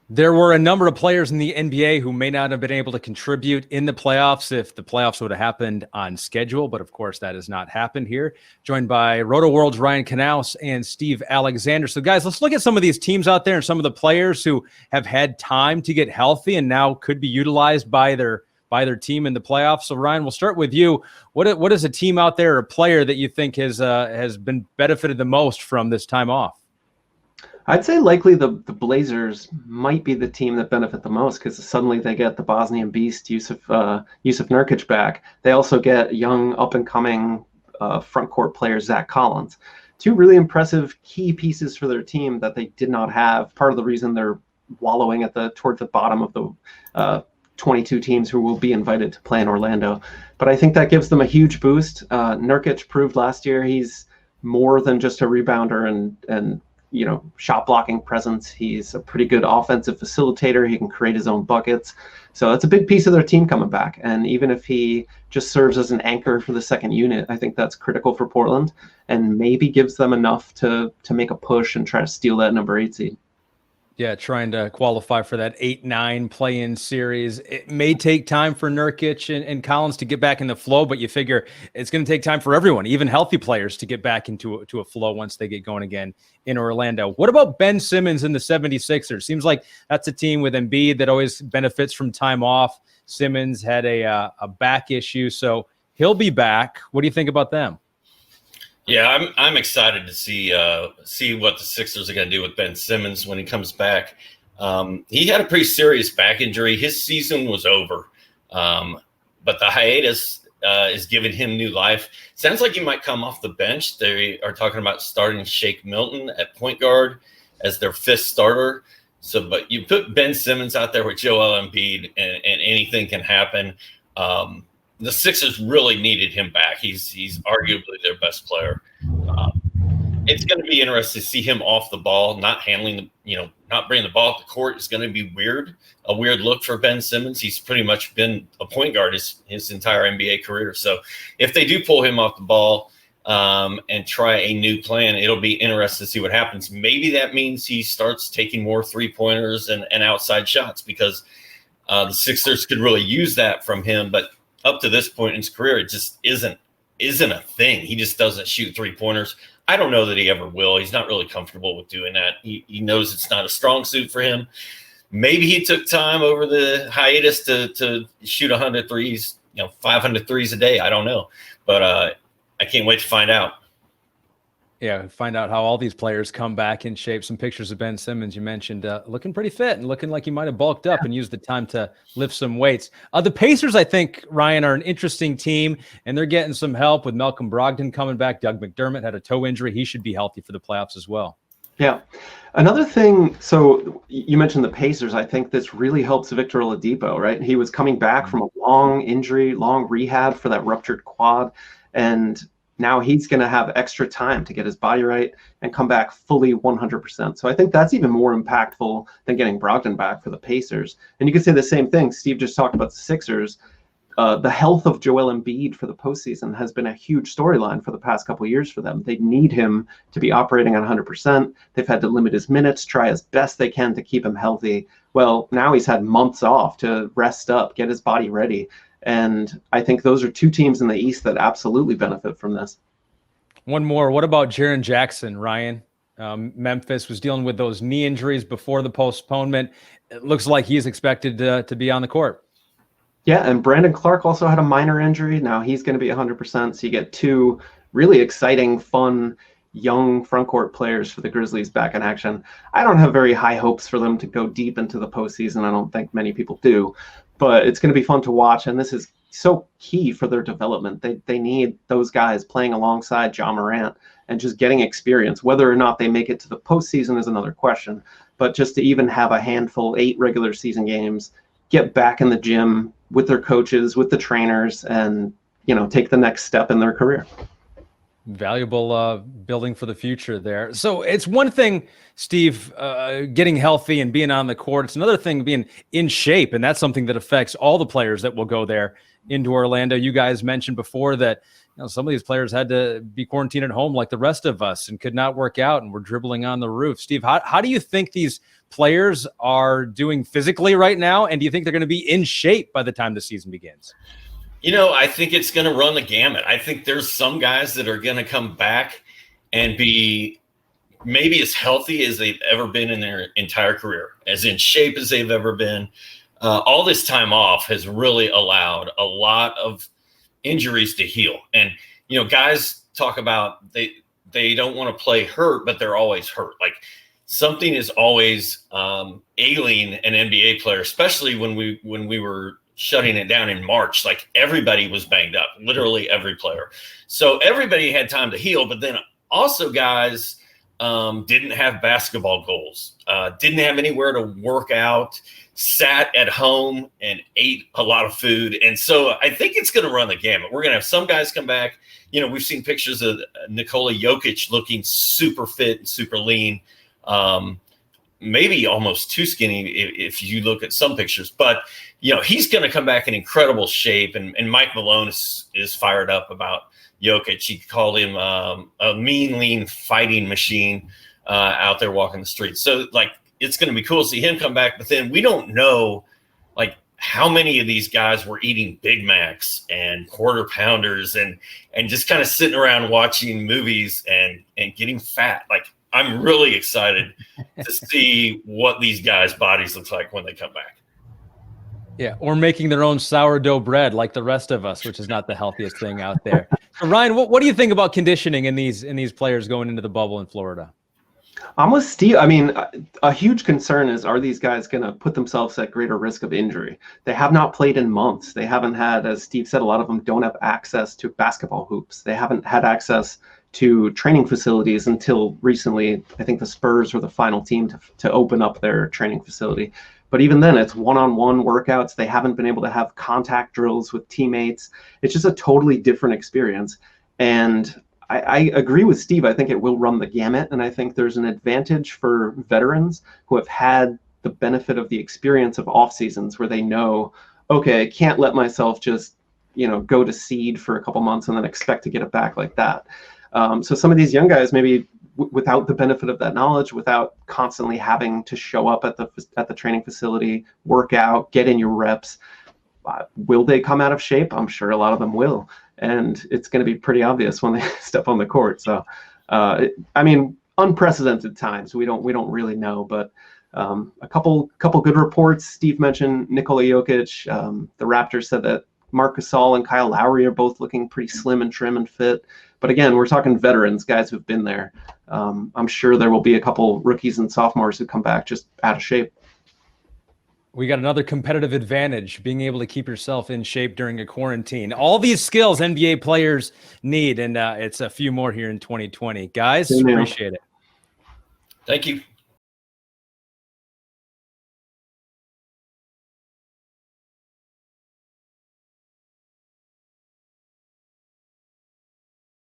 There were a number of players in the NBA who may not have been able to contribute in the playoffs if the playoffs would have happened on schedule, but of course that has not happened here. Joined by Rotoworld's Ryan Knaus and Steve Alexander. So guys, let's look at some of these teams out there and some of the players who have had time to get healthy and now could be utilized by their team in the playoffs. So Ryan, we'll start with you. What is a team out there or a player that you think has been benefited the most from this time off? I'd say likely the Blazers might be the team that benefit the most because suddenly they get the Bosnian beast Jusuf Nurkic back. They also get young up-and-coming front court player Zach Collins. Two really impressive key pieces for their team that they did not have. Part of the reason they're wallowing towards the bottom of the 22 teams who will be invited to play in Orlando. But I think that gives them a huge boost. Nurkic proved last year he's more than just a rebounder and shot blocking presence. He's a pretty good offensive facilitator. He can create his own buckets. So that's a big piece of their team coming back. And even if he just serves as an anchor for the second unit, I think that's critical for Portland and maybe gives them enough to make a push and try to steal that number 8 seed. Yeah, trying to qualify for that 8-9 play-in series. It may take time for Nurkic and Collins to get back in the flow, but you figure it's going to take time for everyone, even healthy players, to get back into a flow once they get going again in Orlando. What about Ben Simmons and the 76ers? Seems like that's a team with Embiid that always benefits from time off. Simmons had a back issue, so he'll be back. What do you think about them? Yeah, I'm excited to see what the Sixers are going to do with Ben Simmons when he comes back. He had a pretty serious back injury. His season was over, but the hiatus is giving him new life. Sounds like he might come off the bench. They are talking about starting Shake Milton at point guard as their 5th starter. So, but you put Ben Simmons out there with Joel Embiid, and anything can happen. The Sixers really needed him back. He's arguably their best player. It's going to be interesting to see him off the ball, not handling not bringing the ball up the court is going to be weird. A weird look for Ben Simmons. He's pretty much been a point guard his entire NBA career. So if they do pull him off the ball and try a new plan, it'll be interesting to see what happens. Maybe that means he starts taking more 3-pointers and outside shots because the Sixers could really use that from him. But up to this point in his career, it just isn't a thing. He just doesn't shoot 3-pointers. I don't know that he ever will. He's not really comfortable with doing that. He knows it's not a strong suit for him. Maybe he took time over the hiatus to shoot 100 threes, 500 threes a day. I don't know. But I can't wait to find out. Yeah, find out how all these players come back in shape. Some pictures of Ben Simmons you mentioned looking pretty fit and looking like he might have bulked up and used the time to lift some weights. The Pacers, I think, Ryan, are an interesting team, and they're getting some help with Malcolm Brogdon coming back. Doug McDermott had a toe injury. He should be healthy for the playoffs as well. Yeah. Another thing, so you mentioned the Pacers. I think this really helps Victor Oladipo, right? He was coming back from a long injury, long rehab for that ruptured quad, and now he's going to have extra time to get his body right and come back fully 100%. So I think that's even more impactful than getting Brogdon back for the Pacers. And you could say the same thing. Steve just talked about the Sixers. The health of Joel Embiid for the postseason has been a huge storyline for the past couple of years for them. They need him to be operating on 100%. They've had to limit his minutes, try as best they can to keep him healthy. Well, now he's had months off to rest up, get his body ready. And I think those are two teams in the East that absolutely benefit from this. One more. What about Jaren Jackson, Ryan? Memphis was dealing with those knee injuries before the postponement. It looks like he's expected to be on the court. Yeah, and Brandon Clark also had a minor injury. Now he's going to be 100%. So you get two really exciting, fun, young frontcourt players for the Grizzlies back in action. I don't have very high hopes for them to go deep into the postseason. I don't think many people do. But it's going to be fun to watch, and this is so key for their development. They need those guys playing alongside Ja Morant and just getting experience. Whether or not they make it to the postseason is another question. But just to even have a handful, 8 regular season games, get back in the gym with their coaches, with the trainers, and take the next step in their career. Valuable building for the future there. So it's one thing, Steve, getting healthy and being on the court. It's another thing being in shape, and that's something that affects all the players that will go there into Orlando. You guys mentioned before that some of these players had to be quarantined at home like the rest of us and could not work out and were dribbling on the roof. Steve, how do you think these players are doing physically right now? And do you think they're going to be in shape by the time the season begins? I think it's going to run the gamut. I think there's some guys that are going to come back and be maybe as healthy as they've ever been in their entire career, as in shape as they've ever been. All this time off has really allowed a lot of injuries to heal. And, guys talk about they don't want to play hurt, but they're always hurt. Like something is always ailing an NBA player, especially when we were shutting it down in March. Like everybody was banged up, literally every player. So everybody had time to heal, but then also guys didn't have basketball goals, didn't have anywhere to work out, sat at home and ate a lot of food. And so I think it's going to run the gamut. We're going to have some guys come back. We've seen pictures of Nikola Jokic looking super fit and super lean, maybe almost too skinny if you look at some pictures. But, he's going to come back in incredible shape. And Mike Malone is fired up about Jokic. He called him a mean, lean fighting machine out there walking the streets. So, it's going to be cool to see him come back. But then we don't know, how many of these guys were eating Big Macs and quarter pounders and just kind of sitting around watching movies and getting fat. I'm really excited to see what these guys' bodies look like when they come back. Yeah, or making their own sourdough bread like the rest of us, which is not the healthiest thing out there. So Ryan, what do you think about conditioning in these players going into the bubble in Florida? I'm with Steve. I mean, a huge concern is, are these guys going to put themselves at greater risk of injury? They have not played in months. They haven't had, as Steve said, a lot of them don't have access to basketball hoops. They haven't had access to training facilities until recently. I think the Spurs were the final team to open up their training facility. But even then, it's one-on-one workouts. They haven't been able to have contact drills with teammates. It's just a totally different experience. And I agree with Steve. I think it will run the gamut. And I think there's an advantage for veterans who have had the benefit of the experience of off seasons where they know, okay, I can't let myself just, go to seed for a couple months and then expect to get it back like that. So some of these young guys, maybe without the benefit of that knowledge, without constantly having to show up at the training facility, work out, get in your reps, will they come out of shape? I'm sure a lot of them will. And it's going to be pretty obvious when they step on the court. So, unprecedented times. We don't really know, but a couple good reports. Steve mentioned Nikola Jokic. The Raptors said that Marc Gasol and Kyle Lowry are both looking pretty slim and trim and fit. But again, we're talking veterans, guys who've been there. I'm sure there will be a couple rookies and sophomores who come back just out of shape. We got another competitive advantage, being able to keep yourself in shape during a quarantine. All these skills NBA players need, and it's a few more here in 2020. Guys, appreciate it. Thank you.